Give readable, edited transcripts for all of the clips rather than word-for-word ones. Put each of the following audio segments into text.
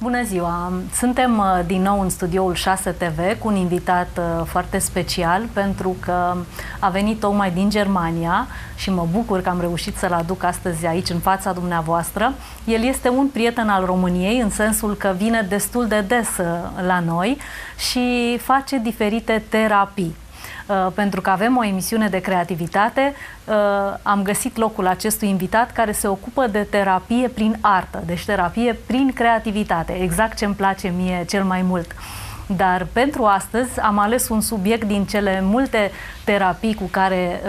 Bună ziua! Suntem din nou în studioul 6 TV cu un invitat foarte special pentru că a venit tocmai din Germania și mă bucur că am reușit să-l aduc astăzi aici în fața dumneavoastră. El este un prieten al României în sensul că vine destul de des la noi și face diferite terapii. Pentru că avem o emisiune de creativitate, am găsit locul acestui invitat care se ocupă de terapie prin artă, deci terapie prin creativitate, exact ce îmi place mie cel mai mult. Dar pentru astăzi am ales un subiect din cele multe terapii cu care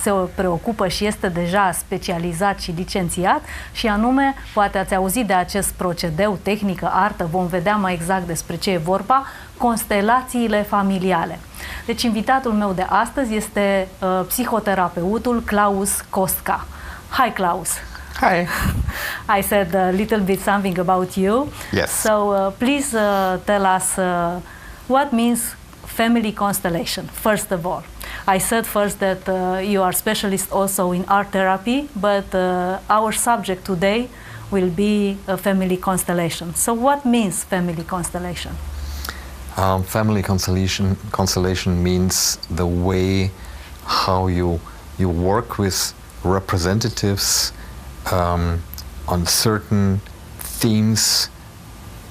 se preocupă și este deja specializat și licențiat, și anume, poate ați auzit de acest procedeu, tehnică, artă, vom vedea mai exact despre ce e vorba, constelațiile familiale. Deci invitatul meu de astăzi este psihoterapeutul Klaus Kostka. Hi, Klaus. Hi. I said a little bit something about you. Yes. So please tell us what means family constellation, first of all. I said first that you are specialist also in art therapy, but our subject today will be a family constellation. So what means family constellation? Family constellation means the way how you work with representatives on certain themes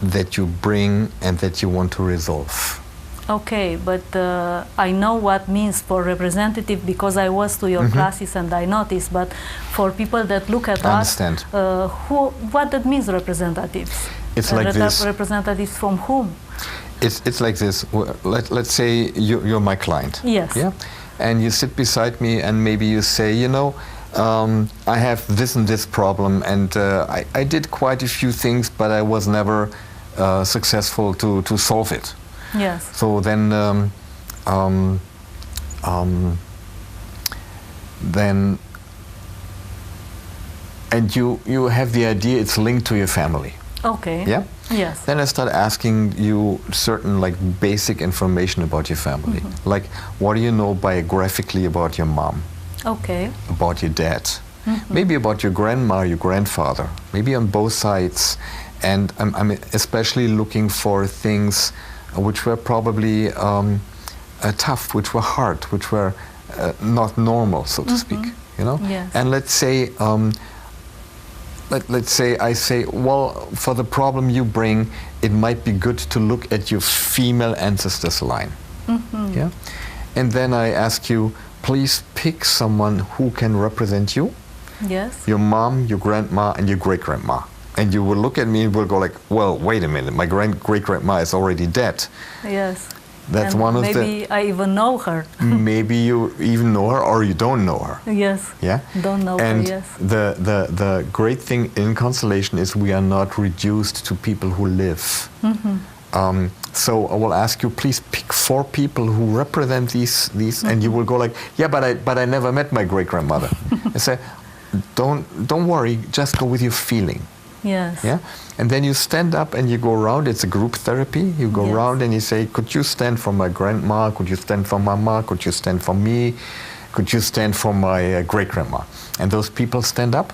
that you bring and that you want to resolve. Okay, but I know what means for representative because I was to your classes and I noticed, but for people that look at us, what that means representatives? It's like this. Representatives from whom? It's like this. Let's say you're my client. Yes. Yeah. And you sit beside me and maybe you say, you know, I have this and this problem, and I did quite a few things, but I was never successful to solve it. Yes. So then and you have the idea it's linked to your family. Okay. Yeah? Yes. Then I start asking you certain like basic information about your family. Like, what do you know biographically about your mom? Okay. About your dad? Maybe about your grandma, your grandfather. Maybe on both sides. And I'm especially looking for things which were probably tough, which were hard, which were not normal, so to speak. You know? Yes. And let's say let's say I say, well, for the problem you bring, it might be good to look at your female ancestors line. Yeah? And then I ask you, please pick someone who can represent you. Yes. Your mom, your grandma, and your great-grandma. And you will look at me and will go like, well, wait a minute, my great-grandma is already dead. Yes. That's and one of maybe I even know her. Maybe you even know her or you don't know her. Yes. Yeah? Don't know and her, yes. The great thing in constellation is we are not reduced to people who live. So I will ask you, please pick 4 people who represent these and you will go like, yeah, but I never met my great-grandmother. I say, don't worry, just go with your feeling. Yes. Yeah? And then you stand up and you go around. It's a group therapy. You go around and you say, could you stand for my grandma? Could you stand for mama? Could you stand for me? Could you stand for my great-grandma? And those people stand up.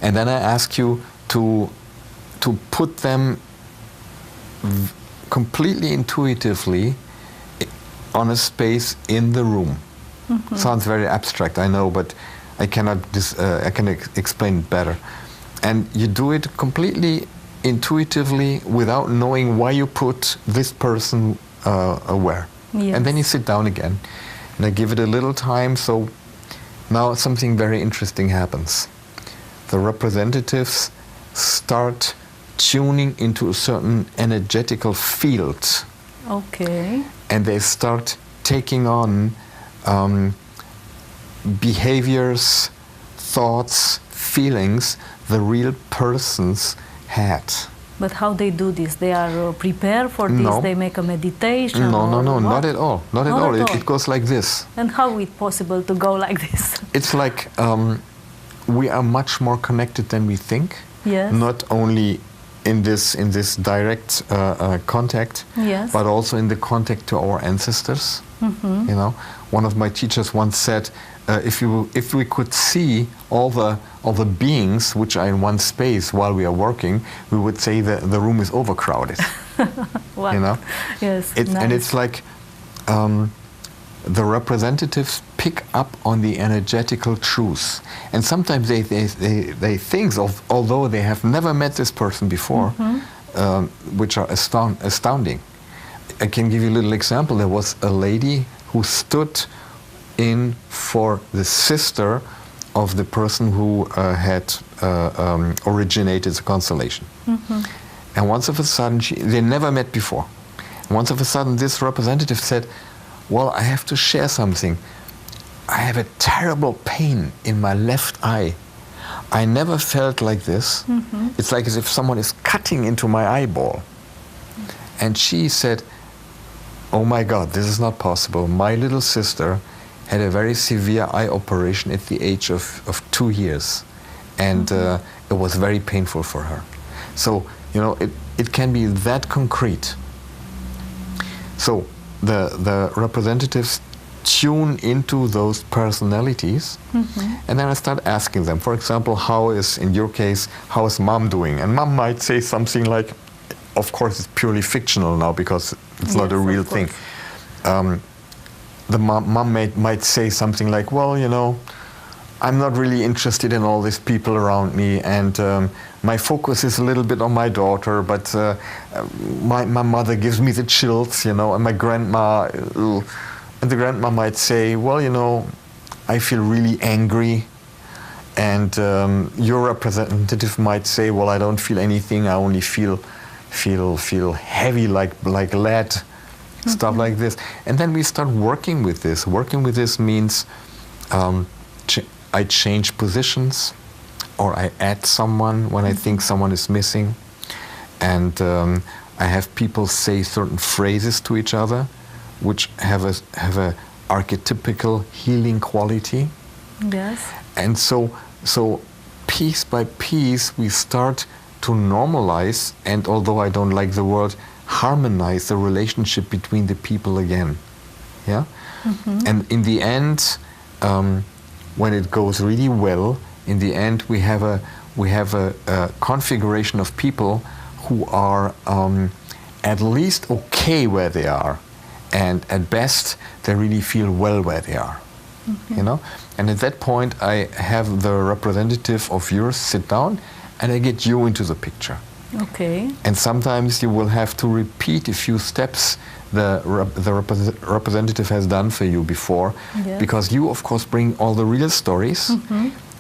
And then I ask you to put them completely intuitively on a space in the room. Sounds very abstract, I know, but I cannot I can explain it better. And you do it completely intuitively without knowing why you put this person where. Yes. And then you sit down again. And I give it a little time, so now something very interesting happens. The representatives start tuning into a certain energetical field. Okay. And they start taking on behaviors, thoughts, feelings the real persons had. But how they do this? They are prepared for this? No. They make a meditation? No, what? not at all. Not at all. It goes like this. And how is it possible to go like this? It's like we are much more connected than we think. Yes. Not only in this direct contact, yes. but also in the contact to our ancestors. You know, one of my teachers once said, if we could see all the beings which are in one space while we are working, we would say that the room is overcrowded. Wow. You know? Yes. Nice. And it's like the representatives pick up on the energetical truths, and sometimes they think of, although they have never met this person before, which are astounding. I can give you a little example. There was a lady who stood in for the sister of the person who had originated the constellation. And once of a sudden, they never met before. And once of a sudden, this representative said, well, I have to share something. I have a terrible pain in my left eye. I never felt like this. It's like as if someone is cutting into my eyeball. And she said, oh my God, this is not possible. My little sister had a very severe eye operation at the age of 2 years. And it was very painful for her. So, you know, it can be that concrete. So the representatives tune into those personalities, and then I start asking them, for example, in your case, how is mom doing? And mom might say something like, of course it's purely fictional now because it's not a real thing. The mom might say something like, well, you know, I'm not really interested in all these people around me, and my focus is a little bit on my daughter, but my mother gives me the chills, you know, and my grandma, and the grandma might say, well, you know, I feel really angry, and your representative might say, well, I don't feel anything, I only feel heavy like lead, stuff like this. And then we start working with this. Working with this means I change positions, or I add someone when I think someone is missing, and I have people say certain phrases to each other, which have a archetypical healing quality. Yes. And so piece by piece we start to normalize, and although I don't like the word, harmonize the relationship between the people again. Yeah. And in the end, when it goes really well, in the end we have a configuration of people who are at least okay where they are, and at best they really feel well where they are. You know, and at that point I have the representative of yours sit down, and I get you into the picture. Okay. And sometimes you will have to repeat a few steps the representative has done for you before, yes. Because you, of course, bring all the real stories,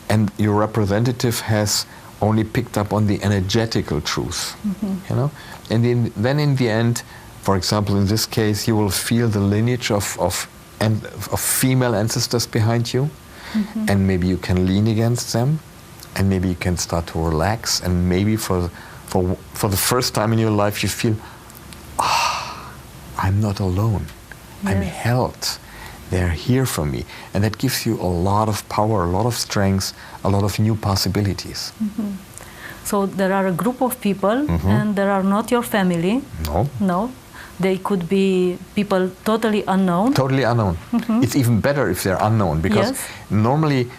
and your representative has only picked up on the energetical truth. You know, and then in the end, for example, in this case, you will feel the lineage of female ancestors behind you, and maybe you can lean against them, and maybe you can start to relax, and maybe for the first time in your life you feel, I'm not alone. Yes. I'm held. They're here for me. And that gives you a lot of power, a lot of strength, a lot of new possibilities. So there are a group of people, and they are not your family. No. They could be people totally unknown. Totally unknown. It's even better if they're unknown, because normally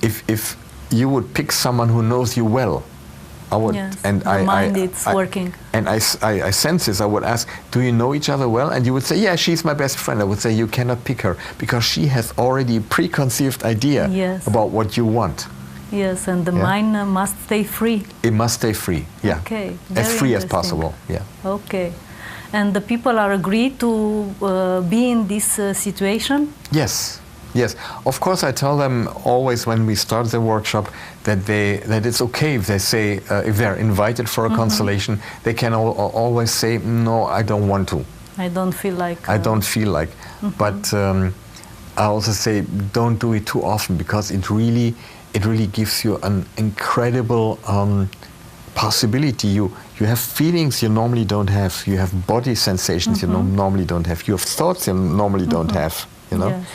if you would pick someone who knows you well, I would, and the mind it's working. And I sense this. I would ask, do you know each other well? And you would say, yeah, she's my best friend. I would say, you cannot pick her because she has already a preconceived idea about what you want. Yes, and the mind must stay free. It must stay free, yeah. Okay, as free as possible, yeah. Okay. And the people are agreed to be in this situation? Yes. Yes, of course I tell them always when we start the workshop that it's okay if they say, if they're invited for a constellation, they can always say, no, I don't want to. I don't feel like. I don't feel like. But I also say, don't do it too often, because it really gives you an incredible possibility. You have feelings you normally don't have. You have body sensations you normally don't have. You have thoughts you normally don't have, you know. Yes.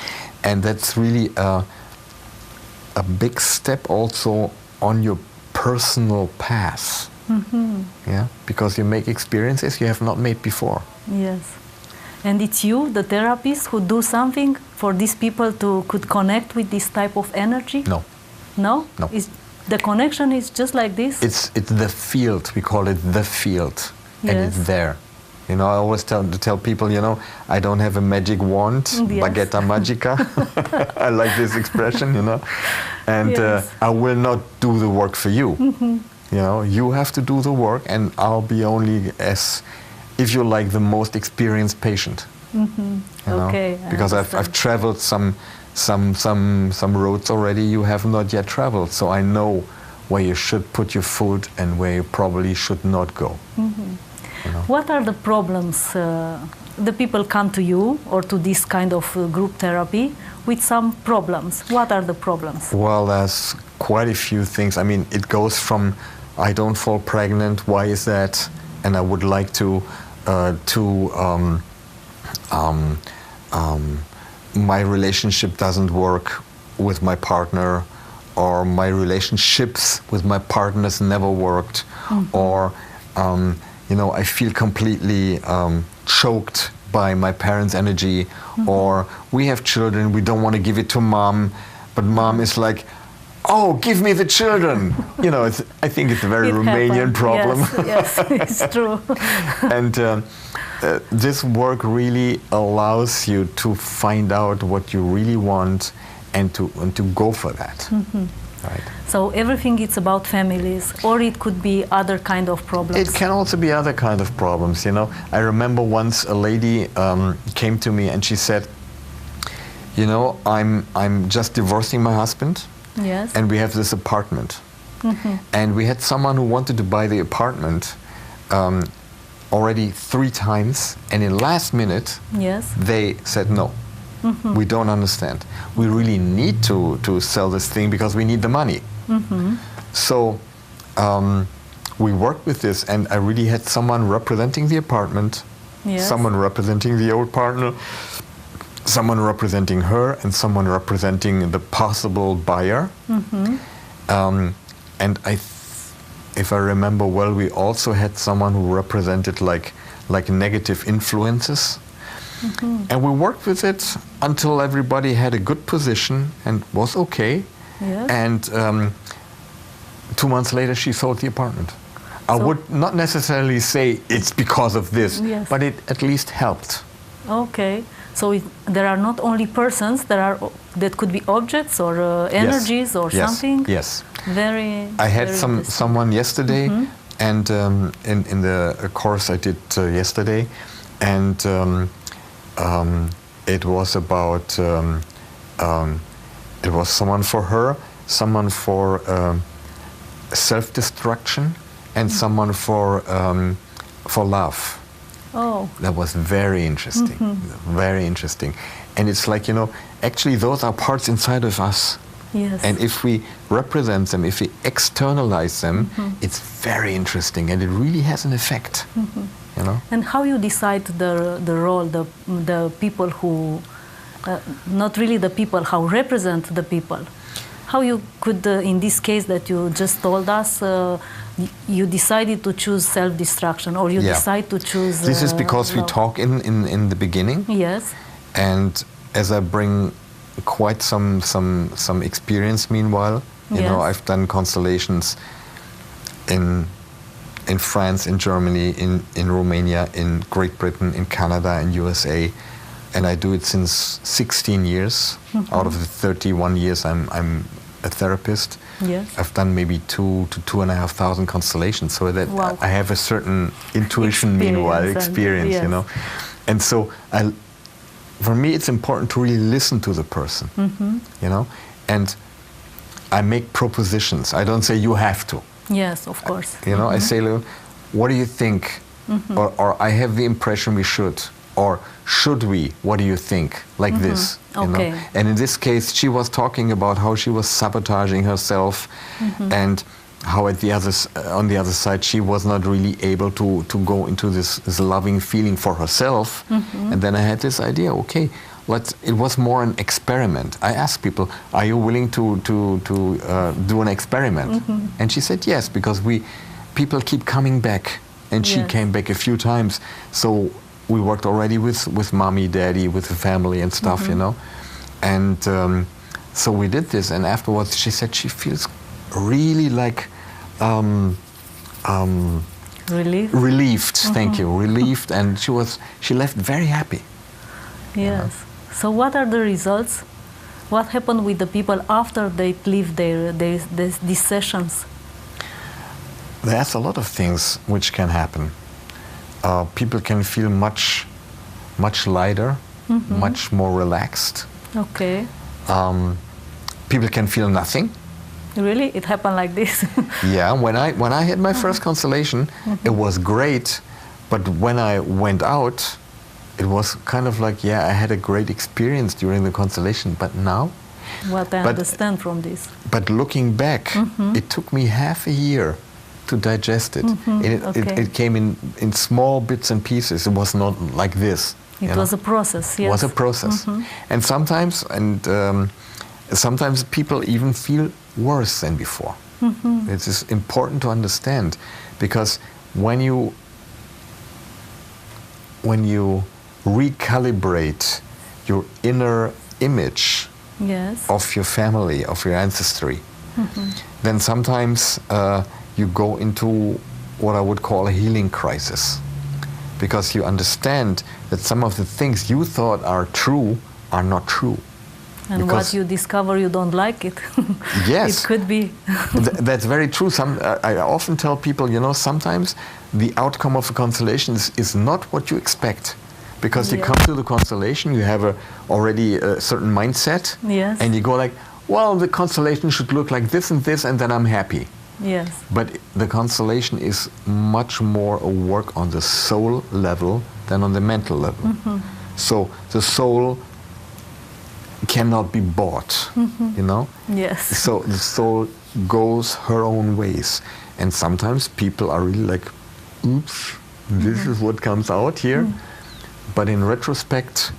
And that's really a big step also on your personal path. Yeah, because you make experiences you have not made before. Yes. And it's you, the therapist, who do something for these people to could connect with this type of energy? No. No? No. The connection is just like this? It's the field. We call it the field. And Yes. it's there. You know, I always tell people, you know, I don't have a magic wand, Yes. baguetta magica. I like this expression, you know. And Yes. I will not do the work for you. You know, you have to do the work, and I'll be only as, if you like, the most experienced patient. You know? Okay, I Because I've understand. traveled some roads already you have not yet traveled, so I know where you should put your foot and where you probably should not go. You know? What are the problems? The people come to you or to this kind of group therapy with some problems. What are the problems? Well, there's quite a few things. I mean, it goes from I don't fall pregnant. Why is that? And I would like to my relationship doesn't work with my partner, or my relationships with my partners never worked, or you know, I feel completely choked by my parents' energy, or we have children, we don't want to give it to mom, but mom is like, oh, give me the children. You know, I think it's a very Romanian problem. Yes, yes, it's true. And this work really allows you to find out what you really want and to go for that. Right. So everything is about families, or it could be other kind of problems. It can also be other kind of problems, you know. I remember once a lady came to me and she said, you know, I'm just divorcing my husband. Yes. And we have this apartment. And we had someone who wanted to buy the apartment already 3 times, and in last minute, Yes. they said no. We don't understand. We really need to sell this thing because we need the money. So we worked with this, and I really had someone representing the apartment, Yes. someone representing the old partner, someone representing her, and someone representing the possible buyer. And if I remember well, we also had someone who represented like negative influences. And we worked with it until everybody had a good position and was okay. Yes. And 2 months later, she sold the apartment. I would not necessarily say it's because of this, Yes. but it at least helped. Okay. So there are not only persons, that could be objects or energies or Yes. something. Yes. Very. I had very someone yesterday, and in the course I did yesterday, and it was about it was someone for her, someone for self-destruction, and someone for love. Oh. That was very interesting, very interesting. And it's like, you know, actually those are parts inside of us. Yes. And if we represent them, if we externalize them, it's very interesting, and it really has an effect, you know? And how you decide the role, the people who, not really the people, how represent the people? How you could, in this case that you just told us, you decided to choose self-destruction, or you decide to choose... This is because we love. talk in the beginning. Yes. And as I bring quite some experience meanwhile, you know, I've done constellations in France, in Germany, in Romania, in Great Britain, in Canada, in USA, and I do it since 16 years. Out of the 31 years I'm a therapist. Yes. I've done maybe 2,000 to 2,500 constellations, so that I have a certain intuition experience, you know. And so for me it's important to really listen to the person, you know, and I make propositions. I don't say you have to. Yes, of course. You know, I say, what do you think? Or I have the impression we should. Or should we? What do you think? Like this. You know? And in this case, she was talking about how she was sabotaging herself, and how on the other side she was not really able to go into this loving feeling for herself. And then I had this idea. Okay, it was more an experiment. I asked people, "Are you willing to do an experiment?" And she said yes, because people keep coming back, and she came back a few times. So we worked already with mommy, daddy, with the family and stuff, you know. And so we did this, and afterwards she said she feels really like relieved. Thank you, relieved, and she left very happy. Yes. So what are the results? What happened with the people after they leave these sessions? There's a lot of things which can happen. People can feel much lighter, much more relaxed. Okay. People can feel nothing. Really? It happened like this? Yeah, when I had my first constellation, it was great, but when I went out, it was kind of like, yeah, I had a great experience during the constellation, but now? What I understand from this. But looking back, it took me half a year to digest it. It came in small bits and pieces. It was not like this. It was a process, yes. It was a process. And sometimes people even feel worse than before. It is important to understand, because when you recalibrate your inner image of your family, of your ancestry, then sometimes you go into what I would call a healing crisis, because you understand that some of the things you thought are true are not true. And because what you discover, you don't like it. Yes. It could be. That's very true. I often tell people, you know, sometimes the outcome of a constellation is not what you expect. Because you come to the constellation, you have already a certain mindset, and you go like, well, the constellation should look like this, and then I'm happy. Yes. But the constellation is much more a work on the soul level than on the mental level. So the soul cannot be bought, you know? Yes. So the soul goes her own ways. And sometimes people are really like, oops, this is what comes out here. But in retrospect,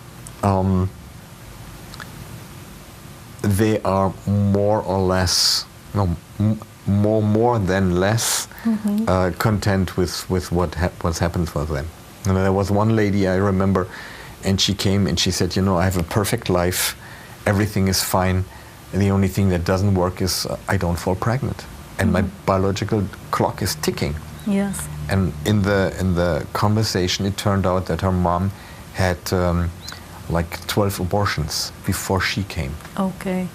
they are more or less, more than less content with what's happened for them. And there was one lady I remember, and she came and she said, you know, I have a perfect life, everything is fine, and the only thing that doesn't work is I don't fall pregnant, and my biological clock is ticking. Yes. And in the conversation, it turned out that her mom had like 12 abortions before she came. Okay.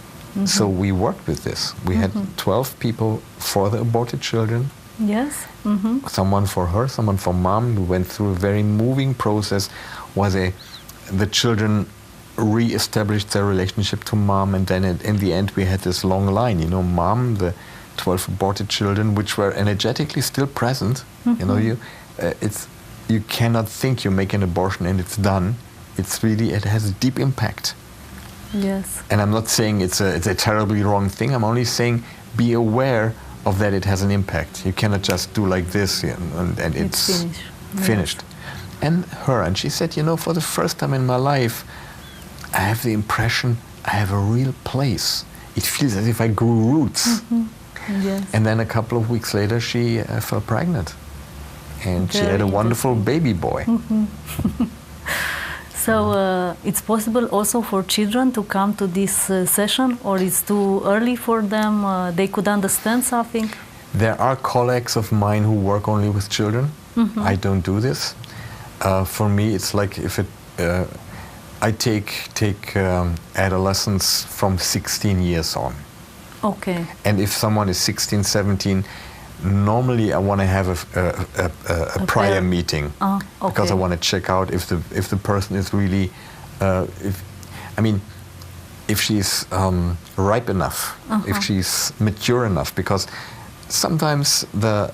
So we worked with this. We had 12 people for the aborted children. Yes. Someone for her, someone for mom. We went through a very moving process. The children re-established their relationship to mom, and then in the end we had this long line. You know, mom, the 12 aborted children, which were energetically still present. You know, you cannot think you make an abortion and it's done. It has a deep impact. Yes. And I'm not saying it's a terribly wrong thing. I'm only saying be aware of that it has an impact. You cannot just do like this and it's finished. Yes. And she said, you know, for the first time in my life, I have the impression I have a real place. It feels as if I grew roots. Yes. And then a couple of weeks later, she fell pregnant. And she had a wonderful baby boy. So it's possible also for children to come to this session, or it's too early for them? They could understand something? There are colleagues of mine who work only with children. I don't do this. For me, it's like I take adolescents from 16 years on. Okay. And if someone is 16, 17, normally I want to have a prior meeting, because I want to check out if the person is really, if she's ripe enough, if she's mature enough, because sometimes the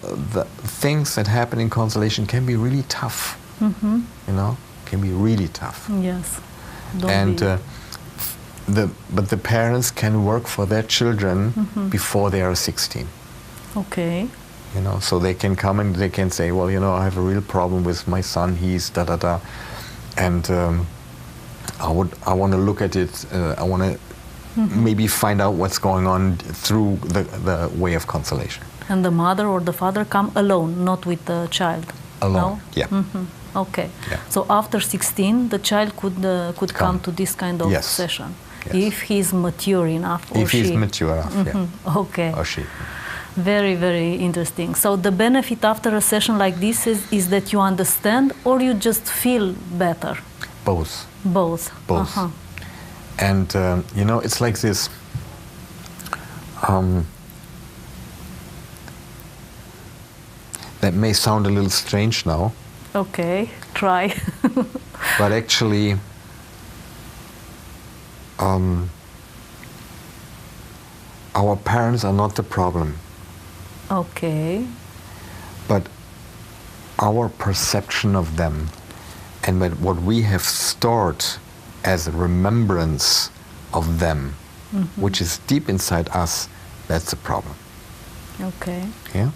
things that happen in constellation can be really tough. You know, can be really tough. Yes. But the parents can work for their children before they are 16. Okay. You know, so they can come and they can say, well, you know, I have a real problem with my son. He's da-da-da. And I want to look at it. I want to maybe find out what's going on through the way of constellation. And the mother or the father come alone, not with the child? Alone, no? yeah. Okay. Yeah. So after 16, the child could come to this kind of Yes. session, Yes. if he's mature enough, or If she. he's mature enough, yeah. Okay. Or she. Very, very interesting. So the benefit after a session like this is that you understand, or you just feel better? Both. Both. Both. And, you know, it's like this. That may sound a little strange now. Okay, try. But actually, our parents are not the problem. Okay. But our perception of them and what we have stored as a remembrance of them, which is deep inside us, that's the problem. Okay. Yeah?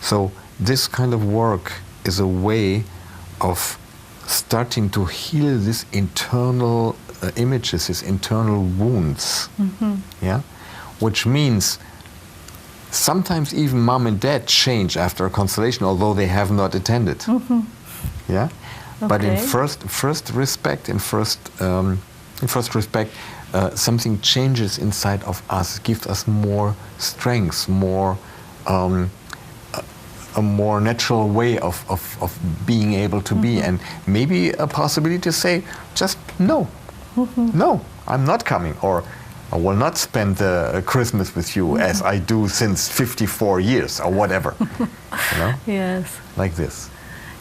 So this kind of work is a way of starting to heal these internal images, these internal wounds. Yeah? Which means sometimes even mom and dad change after a constellation, although they have not attended. Yeah? Okay. But in first respect, something changes inside of us, gives us more strength, more a more natural way of being able to be, and maybe a possibility to say, just no, no, I'm not coming, or I will not spend Christmas with you as I do since 54 years, or whatever. You know? Yes. Like this.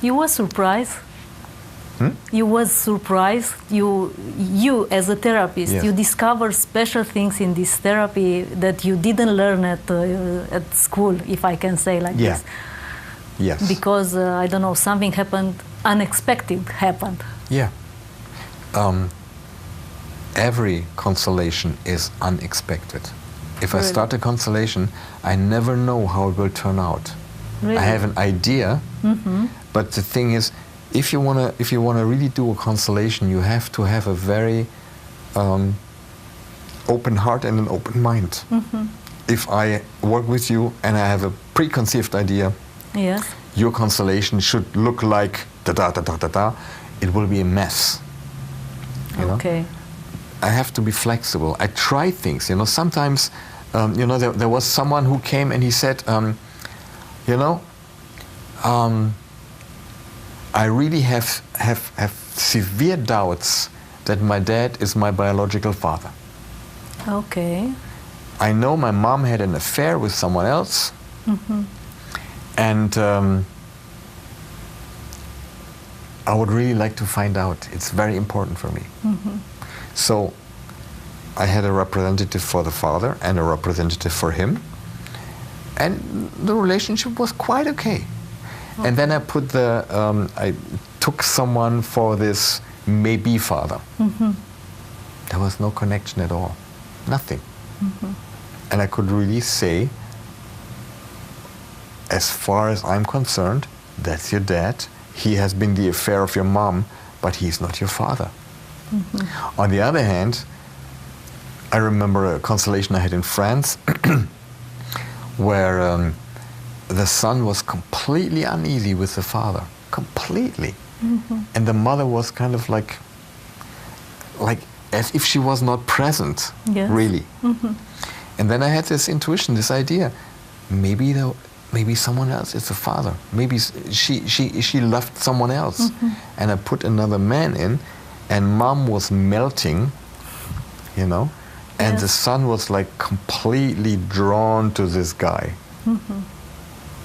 You were surprised? You was surprised? You as a therapist, Yes. you discover special things in this therapy that you didn't learn at school, if I can say like this. Yes. Because, I don't know, something happened, unexpected happened. Yeah. Every constellation is unexpected. If I Really? start a constellation, I never know how it will turn out. Really? I have an idea, but the thing is, if you wanna really do a constellation, you have to have a very open heart and an open mind. If I work with you and I have a preconceived idea, Yes. your constellation should look like da da da da da da, it will be a mess. You know? Okay. I have to be flexible. I try things. You know, sometimes, you know, there was someone who came and he said, you know, I really have severe doubts that my dad is my biological father. Okay. I know my mom had an affair with someone else, and I would really like to find out. It's very important for me. So I had a representative for the father and a representative for him, and the relationship was quite okay. And then I put I took someone for this maybe father. There was no connection at all, nothing. And I could really say, as far as I'm concerned, that's your dad. He has been the affair of your mom, but he's not your father. On the other hand, I remember a constellation I had in France where the son was completely uneasy with the father, completely. And the mother was kind of like as if she was not present, Yes. really. And then I had this intuition, this idea, maybe someone else is the father. Maybe she loved someone else. And I put another man in, and mom was melting, you know, and Yes. the son was like completely drawn to this guy.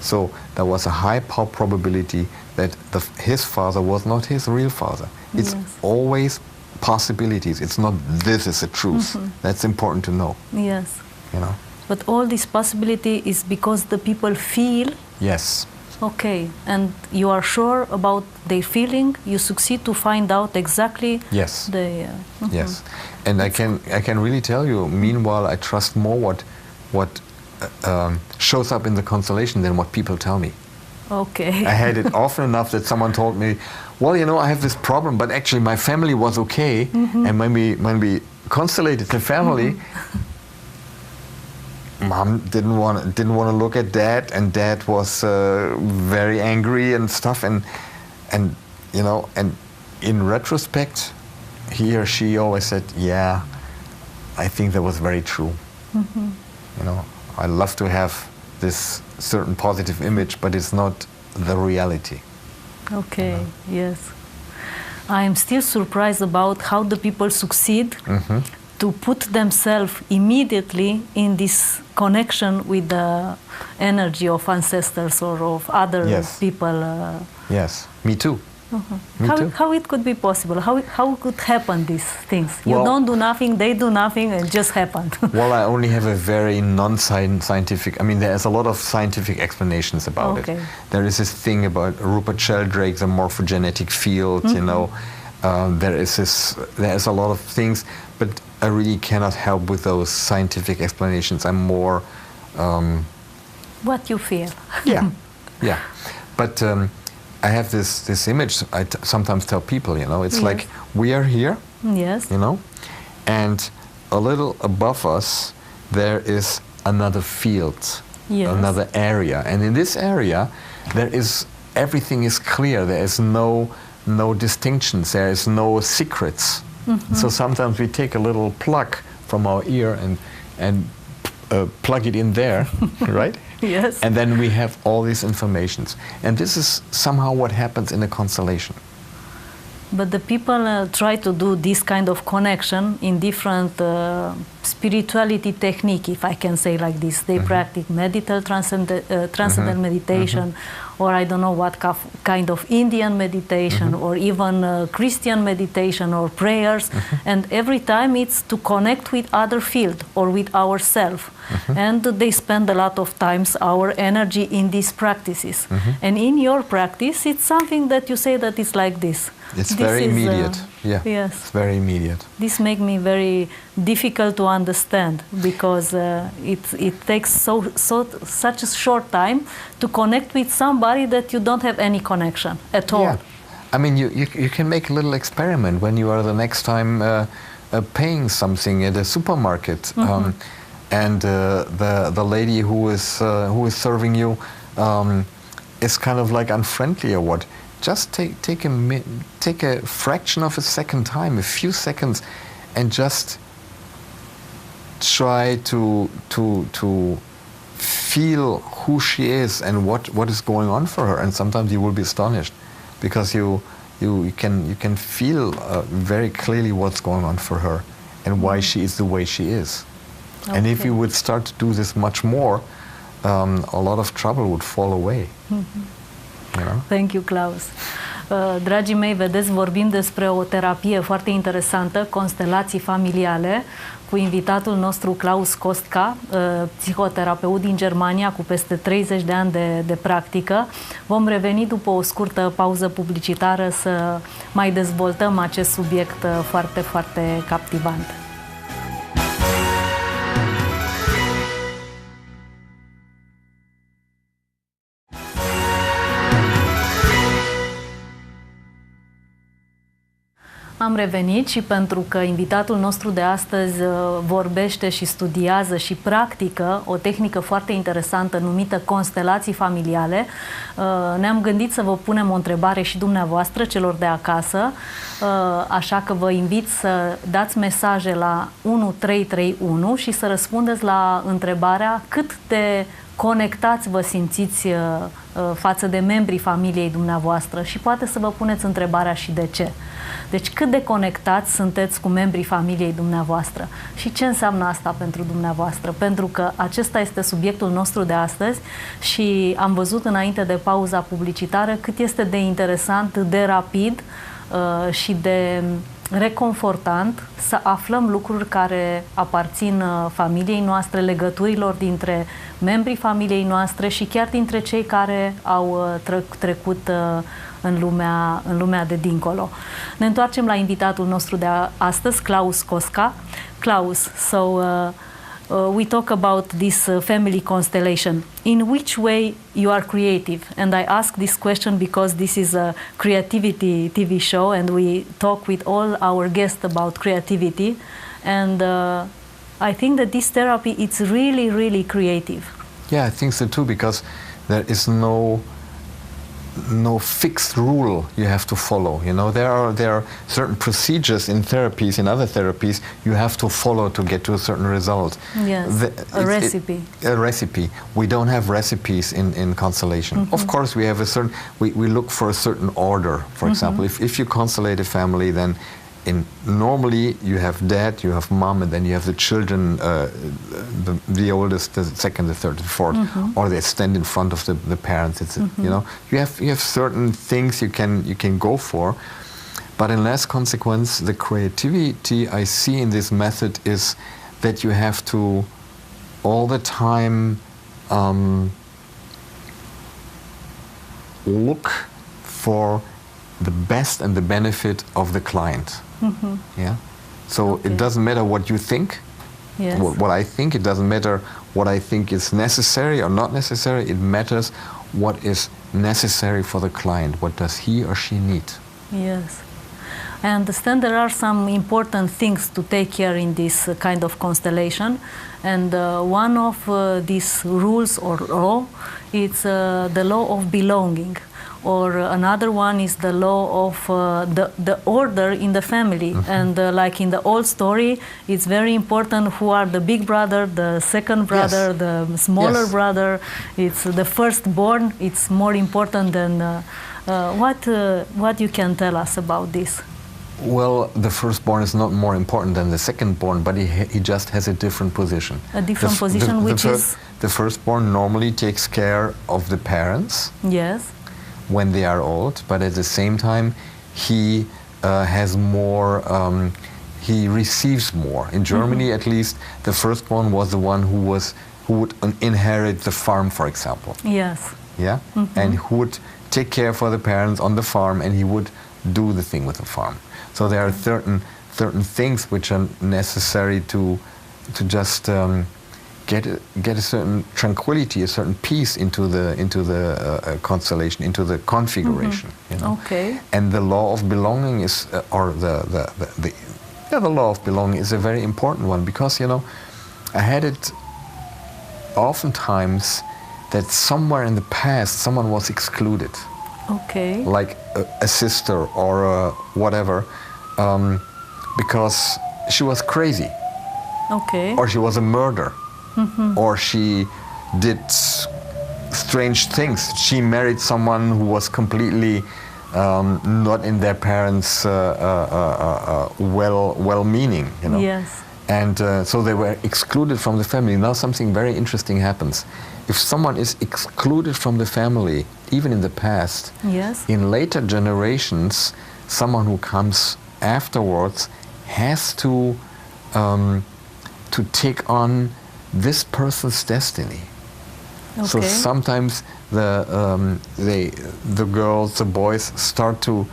So there was a high probability that his father was not his real father. It's Yes. always possibilities. It's not this is the truth. That's important to know, Yes. you know. But all this possibility is because the people feel. Yes. Okay, and you are sure about their feeling. You succeed to find out exactly. Yes. The. Yes. And I can really tell you. Meanwhile, I trust more what shows up in the constellation than what people tell me. Okay. I had it often enough that someone told me, well, you know, I have this problem, but actually my family was okay. And when we constellated the family, mom didn't want to look at dad, and dad was very angry and stuff, and you know, and in retrospect, he or she always said, yeah, I think that was very true. You know, I love to have this certain positive image, but it's not the reality. Okay, you know? yes. I am still surprised about how the people succeed to put themselves immediately in this connection with the energy of ancestors or of other people. Yes, me too. Me too. How it could be possible? How could happen these things? You Well, don't do nothing, they do nothing, and it just happened. Well, I only have a very non-scientific. I mean, there's a lot of scientific explanations about it. There is this thing about Rupert Sheldrake, the morphogenetic field. You know, there's a lot of things, but I really cannot help with those scientific explanations. I'm more what you feel. Yeah. But I have this image. I sometimes tell people, you know, it's like we are here. Yes. You know, and a little above us there is another field, another area, and in this area everything is clear. There is no distinctions. There is no secrets. So sometimes we take a little plug from our ear and plug it in there, right? Yes. And then we have all these informations. And this is somehow what happens in a constellation. But the people try to do this kind of connection in different spirituality technique, if I can say like this. They practice transcendental meditation, or I don't know what kind of Indian meditation, or even Christian meditation or prayers. And every time it's to connect with other field or with ourselves. And they spend a lot of times our energy in these practices. And in your practice, it's something that you say that it's like this. It's very immediate. Yes. It's very immediate. This makes me very difficult to understand because it takes such a short time to connect with somebody that you don't have any connection at all. Yeah. I mean, you can make a little experiment when you are the next time paying something at a supermarket, and the lady who is serving you is kind of like unfriendly or what. Just take a fraction of a second time, a few seconds, and just try to feel who she is and what is going on for her. And sometimes you will be astonished, because you can feel very clearly what's going on for her and why she is the way she is. And if you would start to do this much more, a lot of trouble would fall away. Thank you, Klaus. Dragii mei, vedeți, vorbim despre o terapie foarte interesantă, constelații familiale, cu invitatul nostru Klaus Kostka, psihoterapeut din Germania cu peste 30 de ani de practică. Vom reveni după o scurtă pauză publicitară să mai dezvoltăm acest subiect foarte, foarte captivant. Am revenit și pentru că invitatul nostru de astăzi vorbește și studiază și practică o tehnică foarte interesantă numită constelații familiale, ne-am gândit să vă punem o întrebare și dumneavoastră, celor de acasă, așa că vă invit să dați mesaje la 1331 și să răspundeți la întrebarea cât de conectați vă simțiți față de membrii familiei dumneavoastră și poate să vă puneți întrebarea și de ce. Deci cât de conectați sunteți cu membrii familiei dumneavoastră și ce înseamnă asta pentru dumneavoastră? Pentru că acesta este subiectul nostru de astăzi și am văzut înainte de pauza publicitară cât este de interesant, de rapid și de reconfortant să aflăm lucruri care aparțin familiei noastre, legăturilor dintre membrii familiei noastre și chiar dintre cei care au trecut în lumea de dincolo. Ne întoarcem la invitatul nostru de astăzi, Klaus Kostka. Klaus, so we talk about this family constellation. In which way you are creative? And I ask this question because this is a creativity TV show and we talk with all our guests about creativity. And I think that this therapy, it's really, really creative. Yeah, I think so too, because there no fixed rule you have to follow. You know, there are certain procedures in therapies, in other therapies, you have to follow to get to a certain result. Yes, a recipe. A recipe. We don't have recipes in constellation. Of course, we have a certain. We look for a certain order. For example, if you constellate a family, then normally you have dad, you have mom, and then you have the children, the oldest, the second, the third, the fourth, or they stand in front of the parents. It's you know, you have certain things you can go for, but in last consequence, the creativity I see in this method is that you have to all the time look for the best and the benefit of the client. Yeah. So Okay. it doesn't matter what you think, Yes. what I think. It doesn't matter what I think is necessary or not necessary. It matters what is necessary for the client. What does he or she need? Yes. I understand there are some important things to take care in this kind of constellation, and one of these rules or law is the law of belonging, or another one is the law of the order in the family. And like in the old story, it's very important who are the big brother, the second brother, Yes. the smaller Yes. brother. It's the firstborn. It's more important than what you can tell us about this. Well, the firstborn is not more important than the secondborn, but he just has a different position. A different position, which is? The firstborn normally takes care of the parents Yes. when they are old, but at the same time, he has more. He receives more. In Germany, at least, the firstborn was the one who would inherit the farm, for example. Yes. Yeah, and who would take care for the parents on the farm, and he would do the thing with the farm. So there are certain things which are necessary to just get a certain tranquility, a certain peace into the constellation, into the configuration. You know? Okay. And the law of belonging is, or the law of belonging is a very important one, because, you know, I had it oftentimes that somewhere in the past someone was excluded. Okay. Like a sister or whatever, because she was crazy, Okay. or she was a murderer, or she did strange things. She married someone who was completely not in their parents' well-meaning, you know. Yes. And so they were excluded from the family. Now something very interesting happens. If someone is excluded from the family, even in the past, Yes. in later generations, someone who comes afterwards has to take on this person's destiny. So Okay. sometimes the girls, the boys start to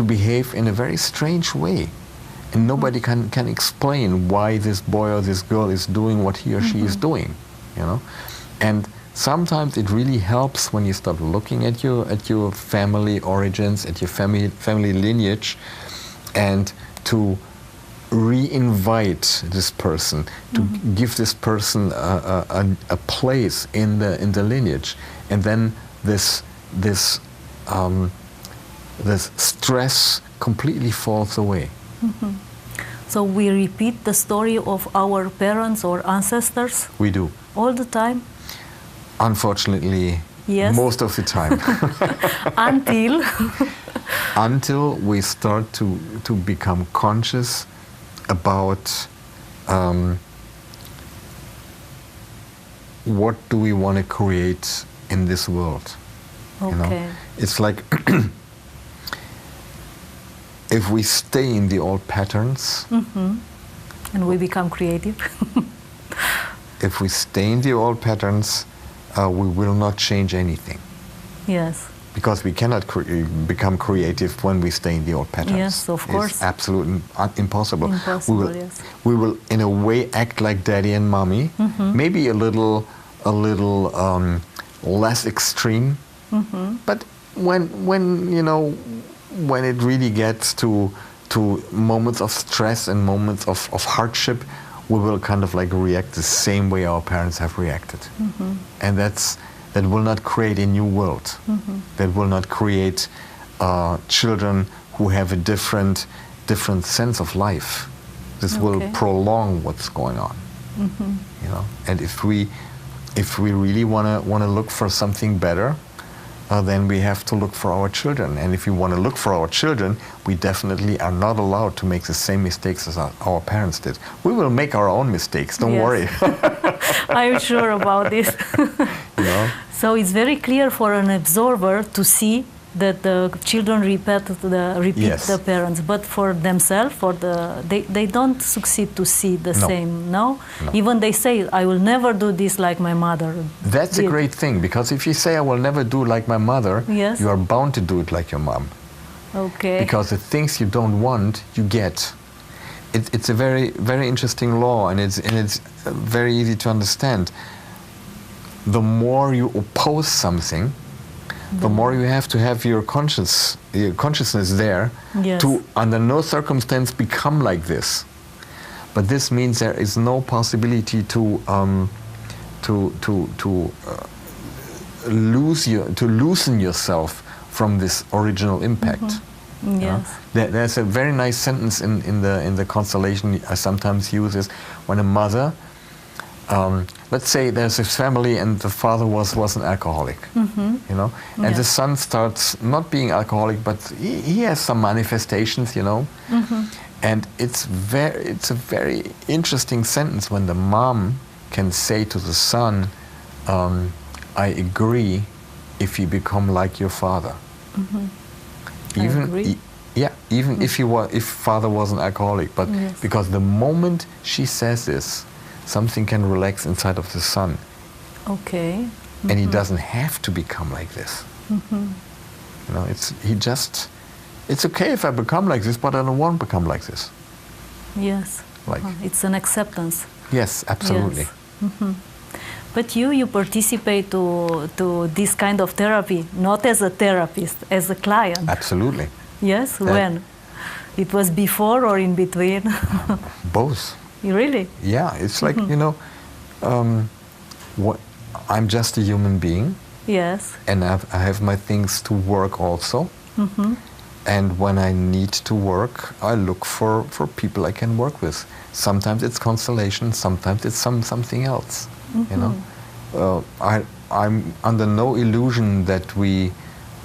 behave in a very strange way, and nobody can explain why this boy or this girl is doing what he or she is doing, you know. And sometimes it really helps when you start looking at your family origins, at your family lineage, and to re-invite this person, to give this person a place in the lineage, and then this stress completely falls away. So we repeat the story of our parents or ancestors We do. all the time Unfortunately, Yes. most of the time. Until we start to become conscious about what do we want to create in this world. You know? Okay. It's like if we stay in the old patterns, And we become creative. if we stay in the old patterns, we will not change anything. Yes. Because we cannot become creative when we stay in the old patterns. Yes, of course. It's absolutely impossible. Impossible, yes. We will, in a way, act like daddy and mommy. Maybe a little less extreme. But when you know, when it really gets to moments of stress and moments of hardship, we will kind of like react the same way our parents have reacted. And that's that will not create a new world, that will not create children who have a different sense of life. This will prolong what's going on. You know, and if we really want to look for something better, then we have to look for our children. And if we want to look for our children, we definitely are not allowed to make the same mistakes as our parents did. We will make our own mistakes, don't worry. I'm sure about this. You know? So it's very clear for an observer to see that the children repeat the parents, but for themselves, they don't succeed to see the same. No? Even they say, I will never do this like my mother. That's a great thing, because if you say I will never do like my mother, you are bound to do it like your mom. Okay. Because the things you don't want, you get. It's a very, very interesting law, and it's very easy to understand. The more you oppose something, the more you have to have your consciousness there to, under no circumstance, become like this. But this means there is no possibility to loosen yourself from this original impact. Yes. There's a very nice sentence in the constellation I sometimes use is when a mother. Let's say there's a family and the father was an alcoholic, you know, and the son starts not being alcoholic, but he has some manifestations, you know, and it's a very interesting sentence when the mom can say to the son, "I agree if you become like your father." Even if father was an alcoholic, but because the moment she says this, something can relax inside of the son. Okay. And he doesn't have to become like this. You know, it's okay if I become like this, but I don't want to become like this. Yes. Like it's an acceptance. Yes, absolutely. Yes. But you participate to this kind of therapy, not as a therapist, as a client. Absolutely. Yes. When? It was before or in between? Both. Really? Yeah, it's like, you know, I'm just a human being. Yes. And I have my things to work also. And when I need to work, I look for people I can work with. Sometimes it's constellation, sometimes it's something else. You know, I'm under no illusion that we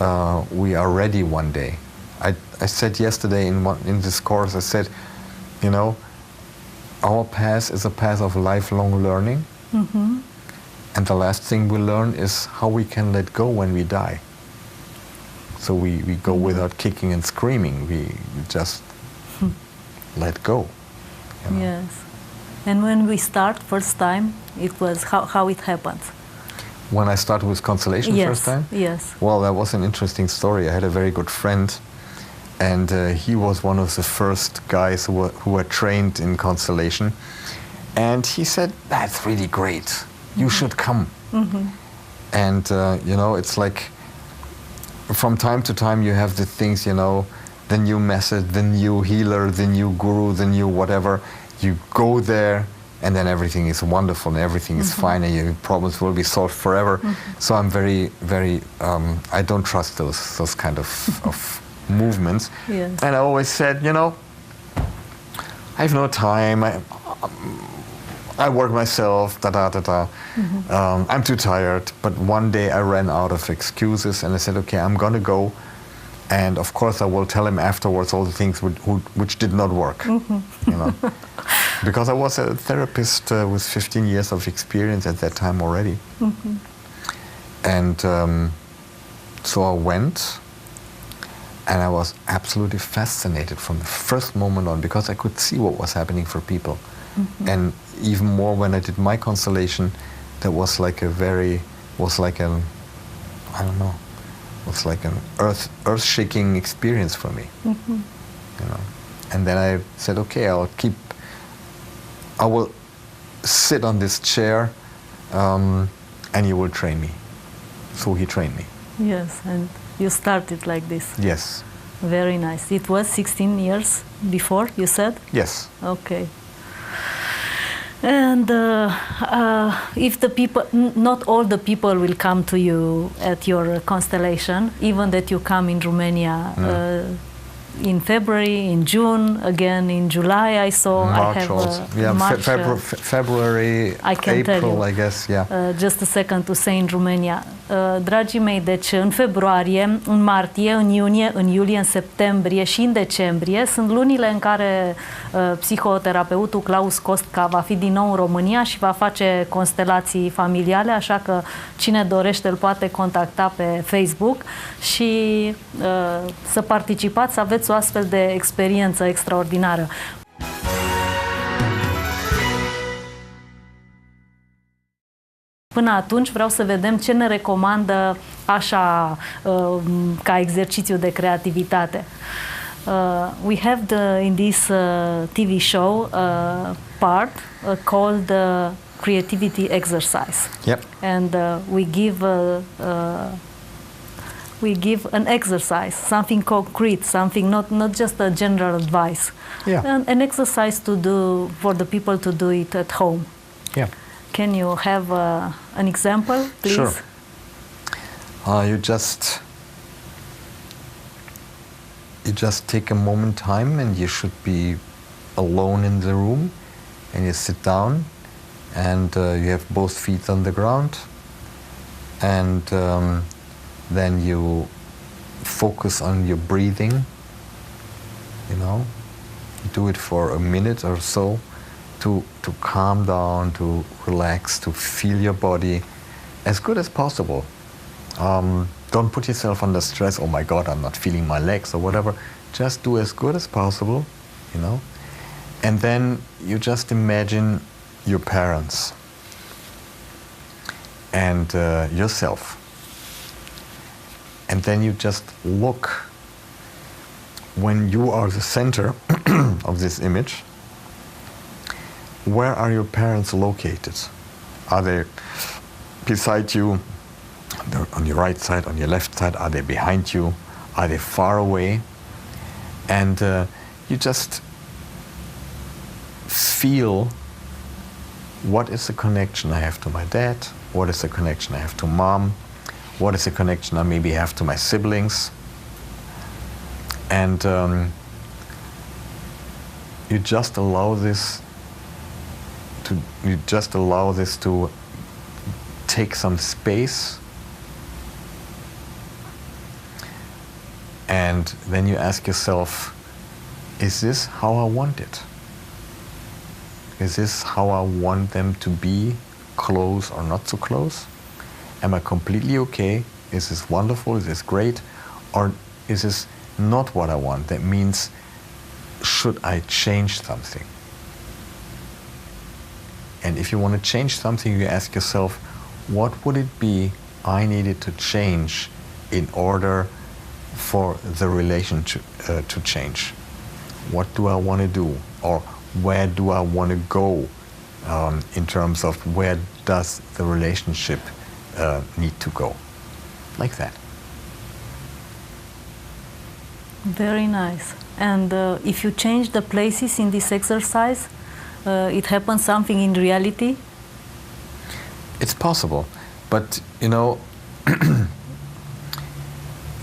are ready one day. I said yesterday in this course, I said, you know, our path is a path of lifelong learning. And the last thing we learn is how we can let go when we die. So we go without kicking and screaming. We just let go. You know? Yes. And when we start first time, it was how it happened. When I started with constellation first time? Yes. Well, that was an interesting story. I had a very good friend, and he was one of the first guys who were trained in constellation. And he said, "That's really great. You should come." And you know, it's like from time to time you have the things, you know, the new method, the new healer, the new guru, the new whatever. You go there, and then everything is wonderful and everything is fine, and your problems will be solved forever. So I'm very, very. I don't trust those kind of movements. Yes. And I always said, you know, I have no time. I work myself. I'm too tired. But one day I ran out of excuses, and I said, okay, I'm gonna go. And of course, I will tell him afterwards all the things which did not work. You know, because I was a therapist with 15 years of experience at that time already. And so I went, and I was absolutely fascinated from the first moment on, because I could see what was happening for people. And even more when I did my constellation, that was like an earth-shaking experience for me. You know, and then I said, okay, I will sit on this chair, and you will train me. So he trained me. Yes, and you started like this. Yes. Very nice. It was 16 years before, you said? Yes. Okay. And if the people, not all the people will come to you at your constellation, even that you come in Romania in February, in June, again in July. I saw. March I have also. Yeah, March, February, I can April, tell you. I guess. Yeah. Just a second to say in Romania. Dragii mei, deci în februarie, în martie, în iunie, în iulie, în septembrie și în decembrie sunt lunile în care psihoterapeutul Claus Costca va fi din nou în România și va face constelații familiale, așa că cine dorește îl poate contacta pe Facebook și să participați, să aveți o astfel de experiență extraordinară. Până atunci vreau să vedem ce ne recomandă așa ca exercițiu de creativitate. We have in this TV show part called creativity exercise. Yep. And we give an exercise, something concrete, something not just a general advice. Yeah. An exercise to do for the people to do it at home. Yeah. Can you have an example, please? Sure. You just take a moment time, and you should be alone in the room, and you sit down, and you have both feet on the ground, and then you focus on your breathing. You know, do it for a minute or so. To calm down, to relax, to feel your body as good as possible. Don't put yourself under stress. Oh my God, I'm not feeling my legs or whatever. Just do as good as possible, you know. And then you just imagine your parents and yourself. And then you just look when you are the center of this image. Where are your parents located? Are they beside you, on your right side, on your left side? Are they behind you? Are they far away? And you just feel, what is the connection I have to my dad? What is the connection I have to mom? What is the connection I maybe have to my siblings? And you just allow this to take some space, and then you ask yourself, is this how I want it? Is this how I want them to be, close or not so close? Am I completely okay? Is this wonderful? Is this great? Or is this not what I want? That means, should I change something? And if you want to change something, you ask yourself, what would it be I needed to change in order for the relationship to change? What do I want to do? Or where do I want to go in terms of where does the relationship need to go? Like that. Very nice. And if you change the places in this exercise, it happens something in reality? It's possible, but you know,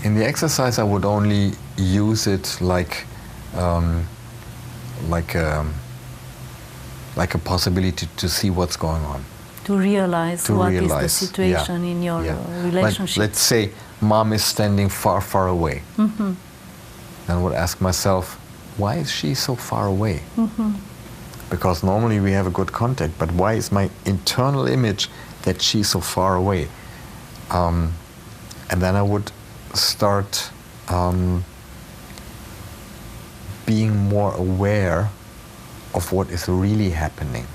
in the exercise I would only use it like a possibility to see what's going on. To realize what is the situation in your relationship. Let's say mom is standing far, far away. Mm-hmm. And I would ask myself, why is she so far away? Mm-hmm. Because normally we have a good contact, but why is my internal image that she's so far away? And then I would start being more aware of what is really happening.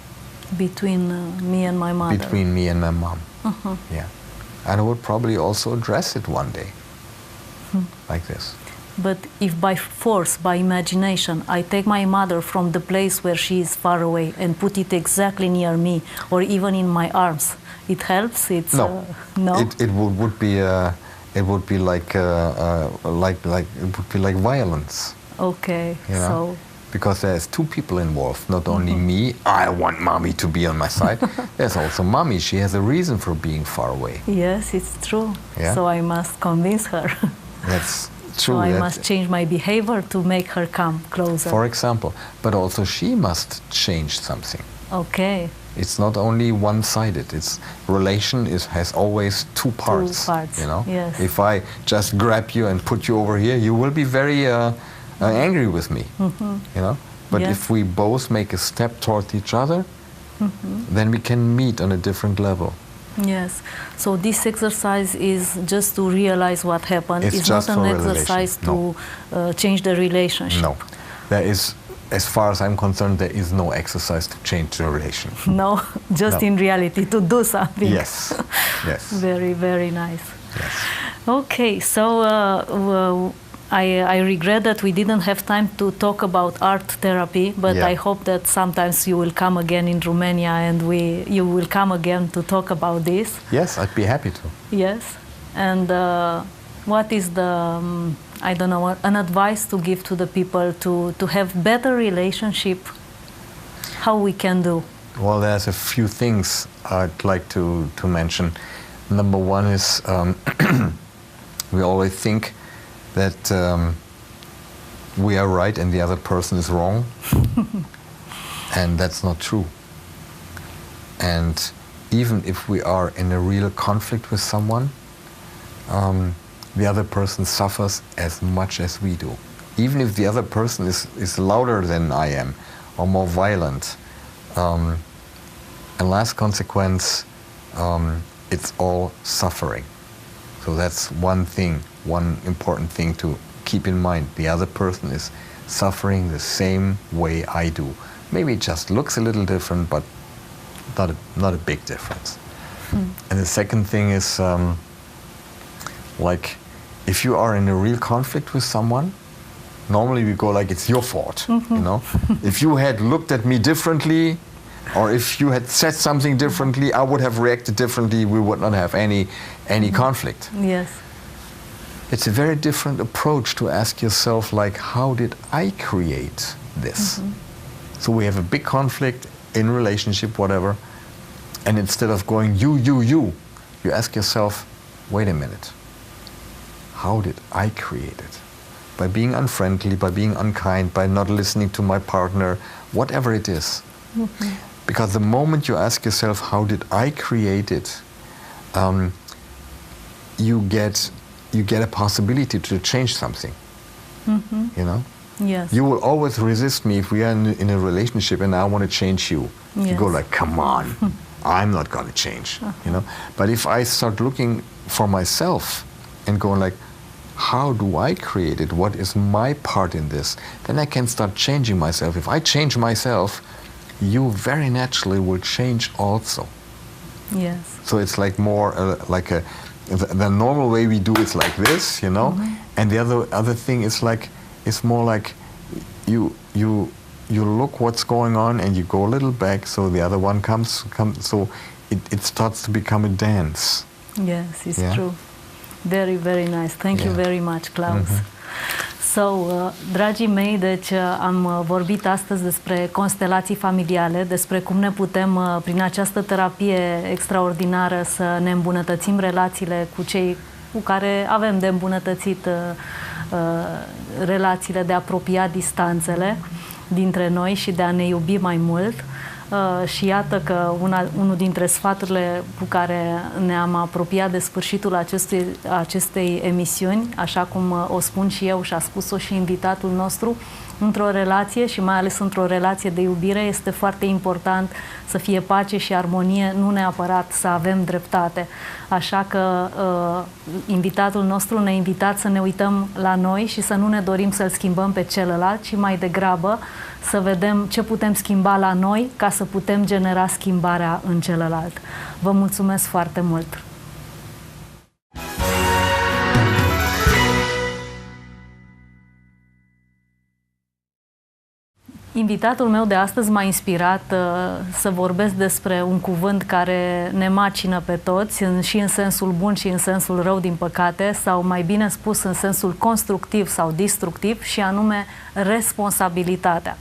Between me and my mother. Between me and my mom. Uh-huh. Yeah. And I would probably also address it one day, like this. But if by force, by imagination, I take my mother from the place where she is far away and put it exactly near me, or even in my arms, it helps. It's no. It would be like violence. Okay, you know? so because there's two people involved, not only me, I want mommy to be on my side, there's also mommy, she has a reason for being far away. Yes, it's true. Yeah? So I must convince her. That's true. So I must change my behavior to make her come closer. For example, but also she must change something. Okay. It's not only one-sided. It's has always two parts. Two parts. You know. Yes. If I just grab you and put you over here, you will be very angry with me. You know. But Yes. if we both make a step toward each other, then we can meet on a different level. Yes. So this exercise is just to realize what happened. It's not just an for exercise relation. to change the relationship. No, there is. As far as I'm concerned, there is no exercise to change the relation. No, just No. in reality to do something. Yes. Yes. Very, very nice. Yes. Okay, so I regret that we didn't have time to talk about art therapy, but Yeah. I hope that sometimes you will come again in Romania and you will come again to talk about this. Yes, I'd be happy to. Yes. And what is the, I don't know, an advice to give to the people to have better relationship? How we can do? Well, there's a few things I'd like to mention. Number one is we always think that we are right and the other person is wrong. And that's not true. And even if we are in a real conflict with someone, the other person suffers as much as we do. Even if the other person is louder than I am or more violent. And last consequence, it's all suffering. So that's one thing, one important thing to keep in mind. The other person is suffering the same way I do. Maybe it just looks a little different, but not a big difference. And the second thing is, like, if you are in a real conflict with someone, normally we go like, it's your fault, you know? If you had looked at me differently, or if you had said something differently, I would have reacted differently, we would not have any conflict. Yes. It's a very different approach to ask yourself, like, how did I create this? So we have a big conflict in relationship, whatever, and instead of going, you ask yourself, wait a minute, how did I create it? By being unfriendly, by being unkind, by not listening to my partner, whatever it is. Because the moment you ask yourself, how did I create it, you get a possibility to change something. You know? Yes. You will always resist me if we are in a relationship and I want to change you. You Yes. go like, come on, I'm not going to change. You know? But if I start looking for myself and going like, how do I create it? What is my part in this? Then I can start changing myself. If I change myself, you very naturally will change also. Yes. So it's like more the normal way we do it's like this, you know, and the other thing is like, it's more like you look what's going on and you go a little back, so the other one comes, so it starts to become a dance. Yes, it's Yeah. true. Very, very nice. Thank you very much, Klaus. So, dragii mei, deci am vorbit astăzi despre constelații familiale, despre cum ne putem, prin această terapie extraordinară, să ne îmbunătățim relațiile cu cei cu care avem de îmbunătățit relațiile, de a apropia distanțele dintre noi și de a ne iubi mai mult. Și iată că unul dintre sfaturile cu care ne-am apropiat de sfârșitul acestei emisiuni, așa cum o spun și eu și a spus-o și invitatul nostru, într-o relație și mai ales într-o relație de iubire este foarte important să fie pace și armonie, nu neapărat să avem dreptate. Așa că invitatul nostru ne-a invitat să ne uităm la noi și să nu ne dorim să-l schimbăm pe celălalt, ci mai degrabă să vedem ce putem schimba la noi ca să putem genera schimbarea în celălalt. Vă mulțumesc foarte mult! Invitatul meu de astăzi m-a inspirat să vorbesc despre un cuvânt care ne macină pe toți, și în sensul bun și în sensul rău, din păcate, sau mai bine spus în sensul constructiv sau destructiv, și anume responsabilitatea.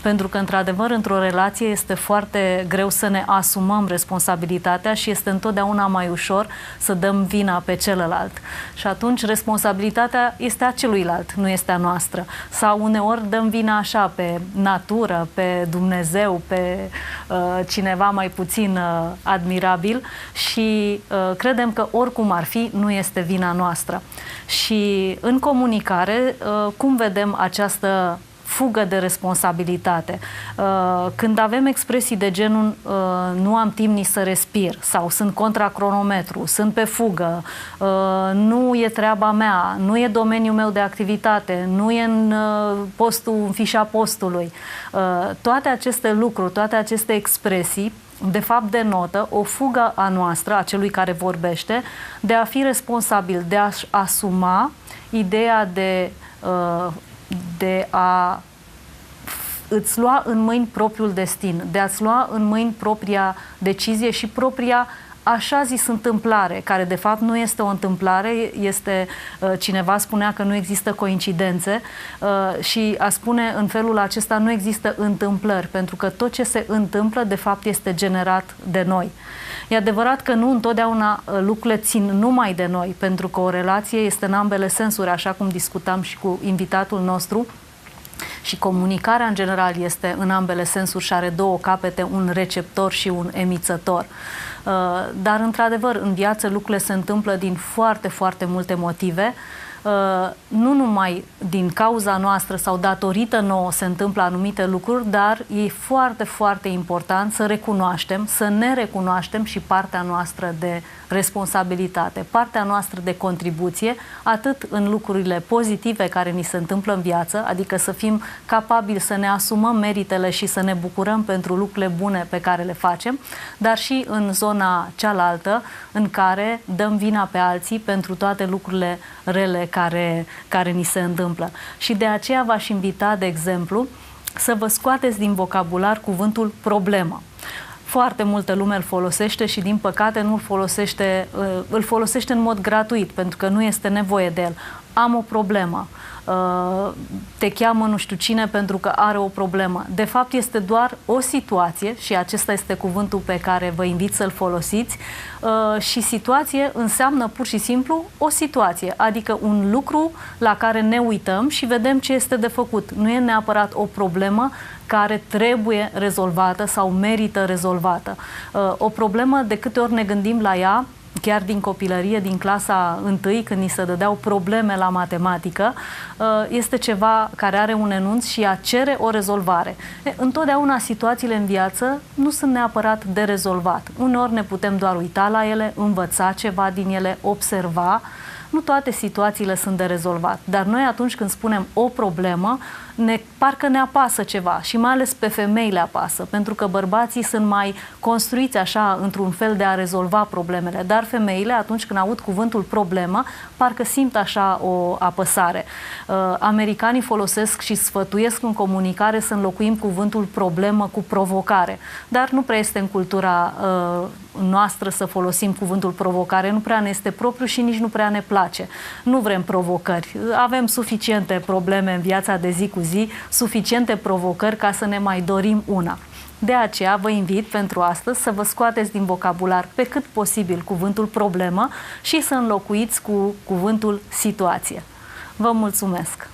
Pentru că, într-adevăr, într-o relație este foarte greu să ne asumăm responsabilitatea și este întotdeauna mai ușor să dăm vina pe celălalt. Și atunci responsabilitatea este a celuilalt, nu este a noastră. Sau uneori dăm vina așa pe natură, pe Dumnezeu, pe cineva mai puțin admirabil și credem că oricum ar fi, nu este vina noastră. Și în comunicare, cum vedem această fugă de responsabilitate? Când avem expresii de genul nu am timp nici să respir, sau sunt contra cronometru, sunt pe fugă, nu e treaba mea, nu e domeniul meu de activitate, nu e în fișa postului. Toate aceste lucruri, toate aceste expresii de fapt denotă o fugă a noastră, a celui care vorbește, de a fi responsabil, de a-și asuma ideea de a îți lua în mâini propriul destin, de a-ți lua în mâini propria decizie și propria așa zis întâmplare, care de fapt nu este o întâmplare, este, cineva spunea că nu există coincidențe și a spune în felul acesta nu există întâmplări, pentru că tot ce se întâmplă de fapt este generat de noi. E adevărat că nu întotdeauna lucrurile țin numai de noi, pentru că o relație este în ambele sensuri, așa cum discutam și cu invitatul nostru, și comunicarea în general este în ambele sensuri și are două capete, un receptor și un emițător. Dar într-adevăr în viață lucrurile se întâmplă din foarte, foarte multe motive. Nu numai din cauza noastră sau datorită nouă se întâmplă anumite lucruri, dar e foarte, foarte important să recunoaștem, să ne recunoaștem și partea noastră de responsabilitate, partea noastră de contribuție, atât în lucrurile pozitive care ni se întâmplă în viață, adică să fim capabili să ne asumăm meritele și să ne bucurăm pentru lucrurile bune pe care le facem, dar și în zona cealaltă în care dăm vina pe alții pentru toate lucrurile rele care ni se întâmplă. Și de aceea v-aș invita, de exemplu, să vă scoateți din vocabular cuvântul problemă. Foarte multă lume îl folosește și, din păcate, îl folosește în mod gratuit, pentru că nu este nevoie de el. Am o problemă. Te cheamă nu știu cine pentru că are o problemă. De fapt, este doar o situație și acesta este cuvântul pe care vă invit să-l folosiți. Și situație înseamnă pur și simplu o situație, adică un lucru la care ne uităm și vedem ce este de făcut. Nu e neapărat o problemă care trebuie rezolvată sau merită rezolvată. O problemă, de câte ori ne gândim la ea, chiar din copilărie, din clasa 1, când ni se dădeau probleme la matematică, este ceva care are un enunț și a cere o rezolvare. Întotdeauna situațiile în viață nu sunt neapărat de rezolvat. Uneori ne putem doar uita la ele, învăța ceva din ele, observa. Nu toate situațiile sunt de rezolvat, dar noi atunci când spunem o problemă, parcă ne apasă ceva și mai ales pe femei le apasă, pentru că bărbații sunt mai construiți așa într-un fel de a rezolva problemele, dar femeile atunci când aud cuvântul problemă, parcă simt așa o apăsare. Americanii folosesc și sfătuiesc în comunicare să înlocuim cuvântul problemă cu provocare, dar nu prea este în cultura noastră să folosim cuvântul provocare, nu prea ne este propriu și nici nu prea ne place. Nu vrem provocări, avem suficiente probleme în viața de zi cu zi, suficiente provocări ca să ne mai dorim una. De aceea vă invit pentru astăzi să vă scoateți din vocabular pe cât posibil cuvântul problemă și să înlocuiți cu cuvântul situație. Vă mulțumesc!